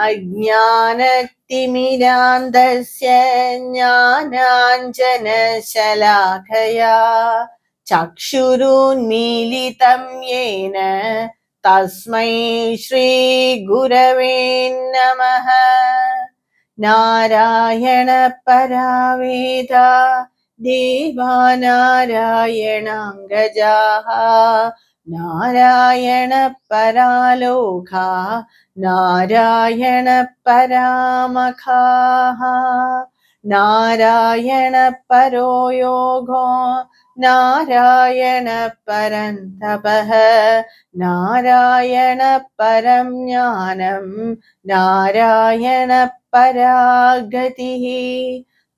अज्ञानतिमिरान्धस्य ज्ञानाञ्जनशलाकया चक्षुरुन्मीलितं येन तस्मै श्रीगुरवे नमः। नारायण परावेदा देवानारायणाङ्गजाः नारायण परालोका नारायण परामखाः नारायण परो योगो नारायण परन्तपः नारायण परं ज्ञानं नारायण परागतिः।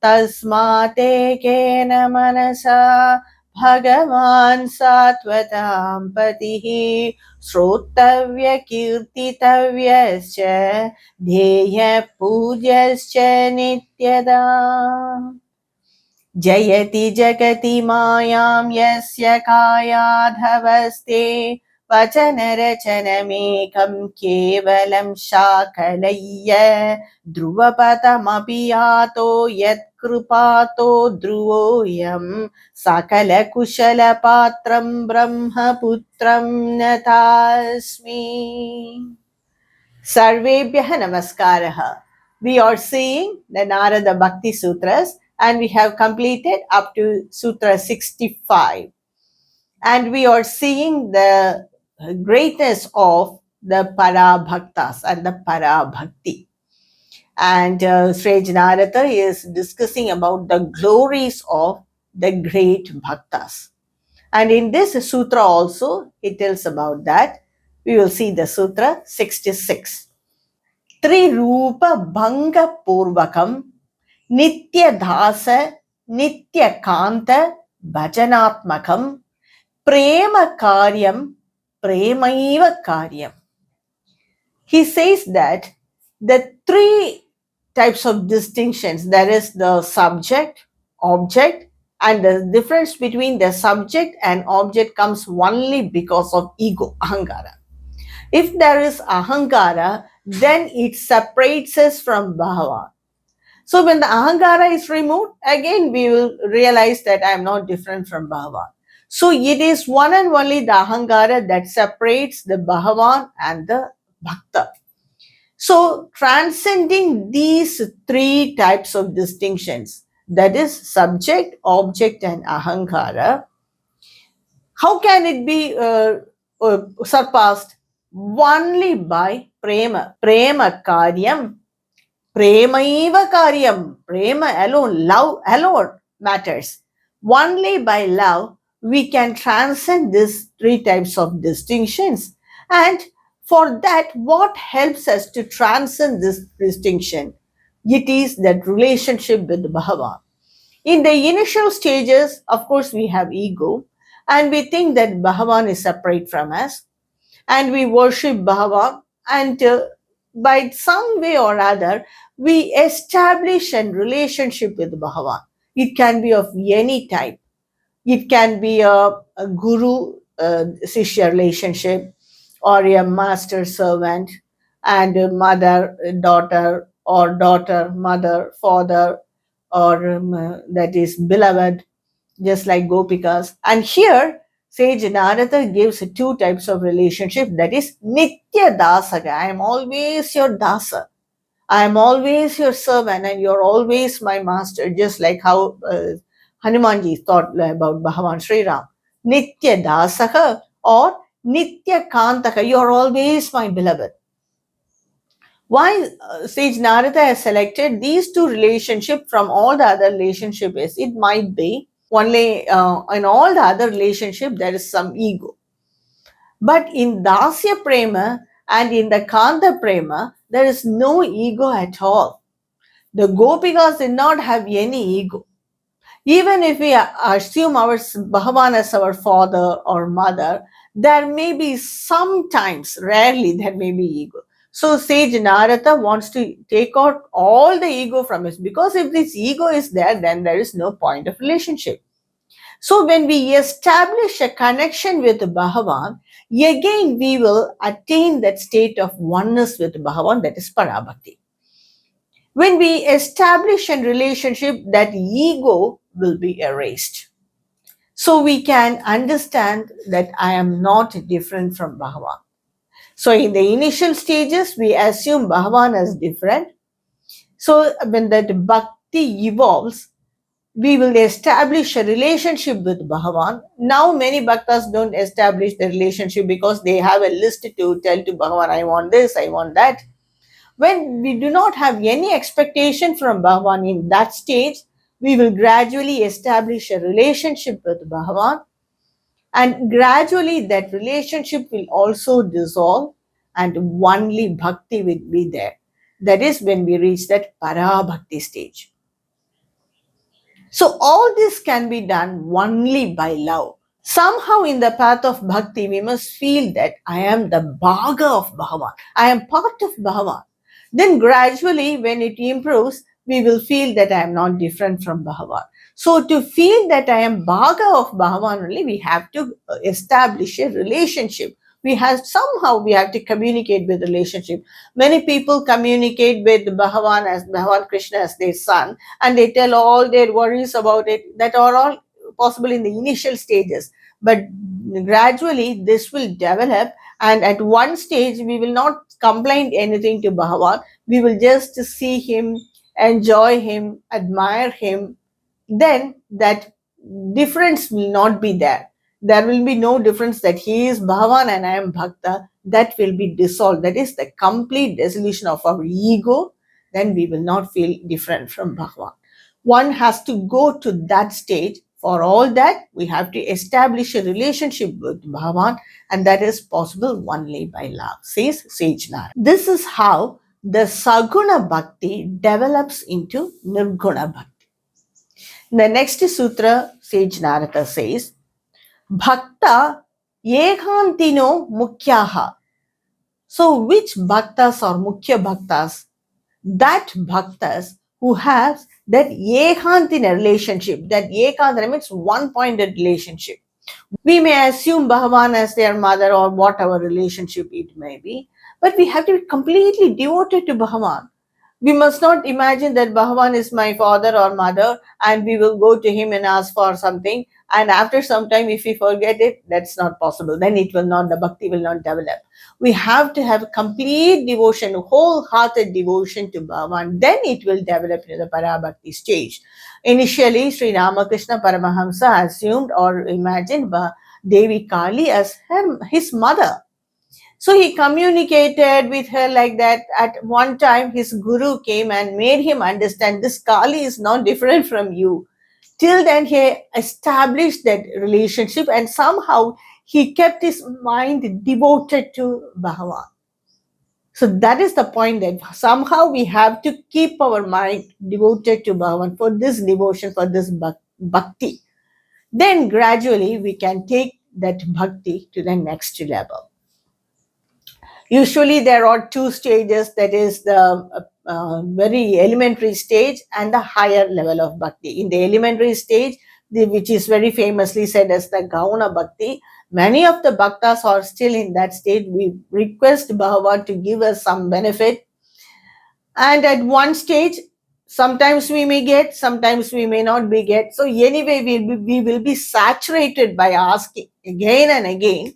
तस्मातेकेन मनसा भगवान् सात्वतां पतिः श्रोतव्य कीर्तितव्यश्च ध्येय पूज्यश्च नित्यदा। जयति जगति मायां यस्य कायाधवस्ते वचनरचनमेकं केवलं शाकलय्य ध्रुवपदमपि यातो यत्कृपातो ध्रुवोऽयं सकलकुशलपात्रं ब्रह्मपुत्रं नतास्मि। Sarvebhyah Namaskaraha. We are seeing the Narada Bhakti Sutras and we have completed up to Sutra 65. And we are seeing the greatness of the Para Bhaktas and the Para Bhakti. And Srij Narada is discussing about the glories of the great Bhaktas. And in this sutra also, he tells about that. We will see the Sutra 66. Trirupa Bhanga Purvakam Nitya Dhasa Nitya Kanta Bhajanatmakam Prema Karyam Premaiva Karyam. He says that the three types of distinctions, that is the subject, object, and the difference between the subject and object comes only because of ego, ahankara. If there is ahankara, then it separates us from Bhagavan. So when the ahankara is removed, again we will realize that I am not different from Bhagavan. So it is one and only the ahankara that separates the Bhagavan and the bhakta. So transcending these three types of distinctions, that is subject, object and ahankara, how can it be surpassed? Only by prema. Prema karyam. Premaiva karyam. Prema alone, love alone matters. Only by love we can transcend these three types of distinctions. And for that, what helps us to transcend this distinction? It is that relationship with Bhagavan. In the initial stages, of course, we have ego and we think that Bhagavan is separate from us and we worship Bhagavan, and by some way or other, we establish a relationship with Bhagavan. It can be of any type. It can be a guru-sishya relationship, or a master-servant, and a mother-daughter, or daughter-mother, father, or that is beloved, just like Gopikas. And here, Sage Narada gives two types of relationship, that is Nitya Dasaga. I am always your Dasa. I am always your servant and you are always my master, just like how Hanumanji thought about Bhagavan Sri Ram. Nitya Dasaga or Nitya Kantaka, you are always my beloved. Why Sage Narada has selected these two relationships from all the other relationships? It might be only in all the other relationships there is some ego. But in Dasya Prema and in the Kanta Prema, there is no ego at all. The Gopikas did not have any ego. Even if we assume our Bhagavan as our father or mother, there may be sometimes, rarely, there may be ego. So Sage Narada wants to take out all the ego from us, because if this ego is there, then there is no point of relationship. So when we establish a connection with Bhagavan, again we will attain that state of oneness with Bhagavan, that is Parabhakti. When we establish a relationship, that ego will be erased. So we can understand that I am not different from Bhagavan. So in the initial stages, we assume Bhagavan as different. So when that bhakti evolves, we will establish a relationship with Bhagavan. Now many bhaktas don't establish the relationship because they have a list to tell to Bhagavan, I want this, I want that. When we do not have any expectation from Bhagavan in that stage, we will gradually establish a relationship with Bhagavan, and gradually that relationship will also dissolve and only bhakti will be there. That is when we reach that para-bhakti stage. So all this can be done only by love. Somehow in the path of bhakti, we must feel that I am the bhaga of Bhagavan. I am part of Bhagavan. Then gradually when it improves, we will feel that I am not different from Bhagavan. So to feel that I am bhaga of Bhagavan only, we have to establish a relationship. We have to communicate with relationship. Many people communicate with Bhagavan Krishna as their son, and they tell all their worries about it. That are all possible in the initial stages, but gradually this will develop, and at one stage we will not complain anything to Bhagavan. We will just see him, enjoy him, admire him. Then that difference will not be there. There will be no difference that he is Bhagavan and I am Bhakta. That will be dissolved. That is the complete dissolution of our ego. Then we will not feel different from Bhagavan. One has to go to that stage. For all that, we have to establish a relationship with Bhagavan, and that is possible only by love, says Sage Narada. This is how the Saguna Bhakti develops into Nirguna Bhakti. The next sutra, Sage Narada says, Bhakta Ekantino Mukhyaha. So, which bhaktas are Mukhya bhaktas? That bhaktas who have that Ekantina relationship. That Ekantina means one-pointed relationship. We may assume Bhagavan as their mother or whatever relationship it may be, but we have to be completely devoted to Bhagavan. We must not imagine that Bhagavan is my father or mother and we will go to him and ask for something, and after some time if we forget it, that's not possible. Then the bhakti will not develop. We have to have complete devotion, wholehearted devotion to Bhagavan. Then it will develop into the Parabhakti stage. Initially, Sri Ramakrishna Paramahamsa assumed or imagined Devi Kali as his mother. So he communicated with her like that. At one time, his guru came and made him understand this Kali is not different from you. Till then, he established that relationship, and somehow he kept his mind devoted to Bhagavan. So that is the point, that somehow we have to keep our mind devoted to Bhagavan for this devotion, for this bhakti. Then gradually we can take that bhakti to the next level. Usually there are two stages, that is the very elementary stage and the higher level of bhakti. In the elementary stage, which is very famously said as the Gauna Bhakti, many of the bhaktas are still in that stage. We request Bhagavan to give us some benefit, and at one stage, sometimes we may get, sometimes we may not be get. So anyway, we will be saturated by asking again and again,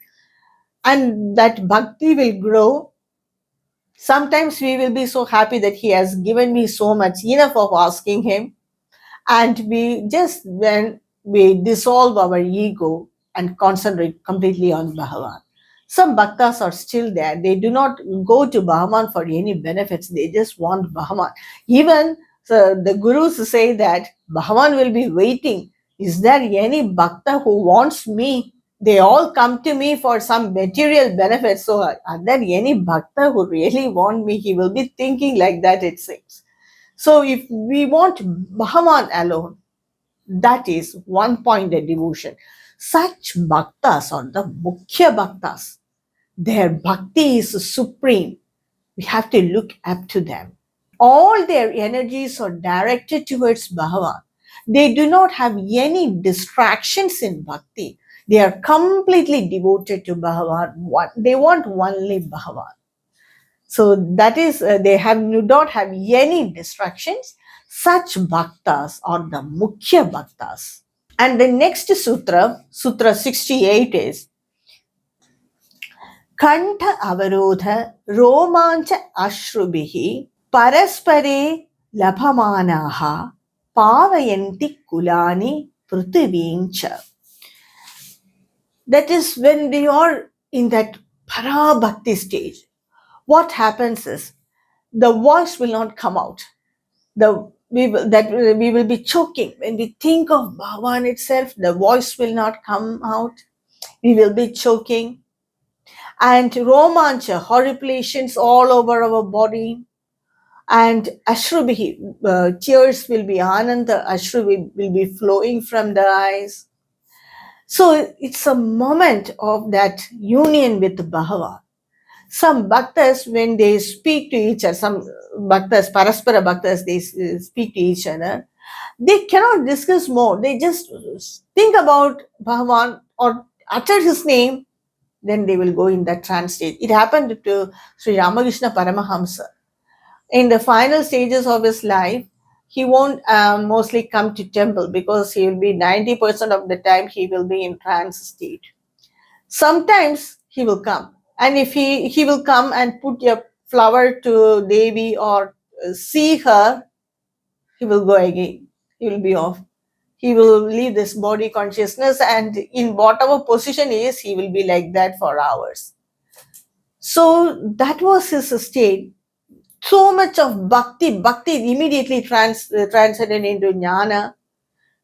and that bhakti will grow. Sometimes we will be so happy that he has given me so much, enough of asking him, and then we dissolve our ego and concentrate completely on Bhagavan. Some bhaktas are still there. They do not go to Bhagavan for any benefits. They just want Bhagavan. Even the gurus say that Bhagavan will be waiting. Is there any bhakta who wants me? They all come to me for some material benefits. So are there any bhakta who really want me? He will be thinking like that, it seems. So if we want Bhagavan alone, that is one-pointed devotion. Such bhaktas are the Mukhya bhaktas. Their bhakti is supreme. We have to look up to them. All their energies are directed towards Bhagavan. They do not have any distractions in bhakti. They are completely devoted to Bhagavan. They want only Bhagavan. So that is, they do not have any distractions. Such bhaktas are the mukhya bhaktas. And the next sutra, Sutra 68 is Kantha avarodha romancha ashrubhihi paraspare labhamanaha pavayanti kulani prithivimcha. That is when they are in that para bhakti stage. What happens is the voice will not come out. We will be choking. When we think of Bhagavan itself, the voice will not come out. We will be choking. And romancha, horripilations all over our body. And ashrubhi, tears will be ananda, ashru will be flowing from the eyes. So it's a moment of that union with Bhagavan. Some bhaktas, when they speak to each other, some bhaktas, paraspara bhaktas, they speak to each other, they cannot discuss more. They just think about Bhagavan or utter his name, then they will go in that trance state. It happened to Sri Ramakrishna Paramahamsa. In the final stages of his life, he won't mostly come to temple because he will be 90% of the time he will be in trance state. Sometimes he will come, and if he will come and put a flower to Devi or see her, he will go again. He will be off. He will leave this body consciousness, and in whatever position he is, he will be like that for hours. So that was his state. So much of bhakti immediately transcended into jnana.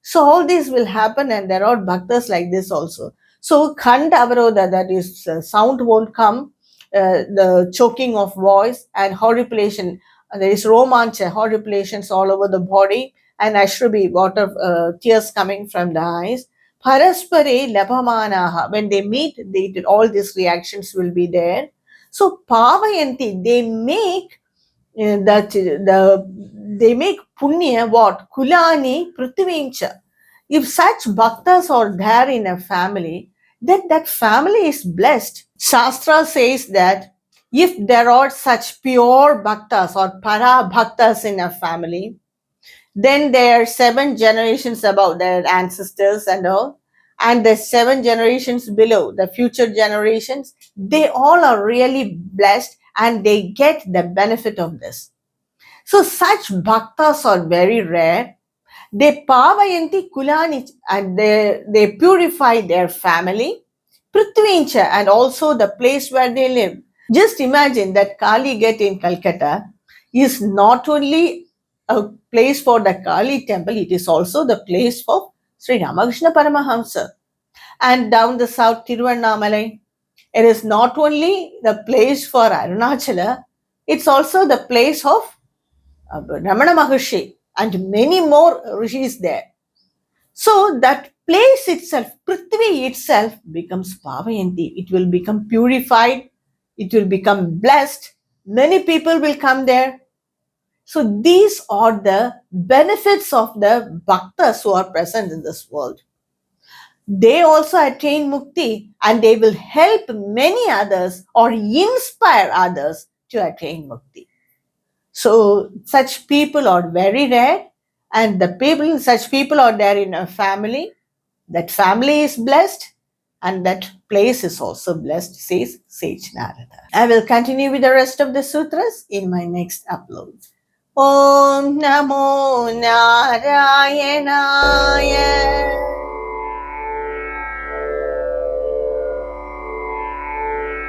So all this will happen, and there are bhaktas like this also. So khand avarodha, that is, sound won't come, the choking of voice, and horripilation. There is romancha, horripilations all over the body, and ashrubhi, water, tears coming from the eyes. Paraspare labhamanaha, when they meet, all these reactions will be there. So pavayanti, they make they make punya what? Kulani prithivimcha. If such bhaktas are there in a family, then that family is blessed. Shastra says that if there are such pure bhaktas or para bhaktas in a family, then there are 7 generations above their ancestors and all, and the 7 generations below, the future generations, they all are really blessed and they get the benefit of this. So such bhaktas are very rare. They pavayanti kulani, and they purify their family, prithvincha, and also the place where they live. Just imagine that Kali Gate in Calcutta is not only a place for the Kali temple, it is also the place for Sri Ramakrishna Paramahamsa. And down the south, Tiruvannamalai, it is not only the place for Arunachala, it's also the place of Ramana Maharshi and many more rishis there. So that place itself, Prithvi itself, becomes Pavayanti. It will become purified. It will become blessed. Many people will come there. So these are the benefits of the bhaktas who are present in this world. They also attain mukti, and they will help many others or inspire others to attain mukti. So such people are very rare, and such people are there in a family. That family is blessed, and that place is also blessed, says Sage Narada. I will continue with the rest of the sutras in my next upload. Om Namo Narayanaya.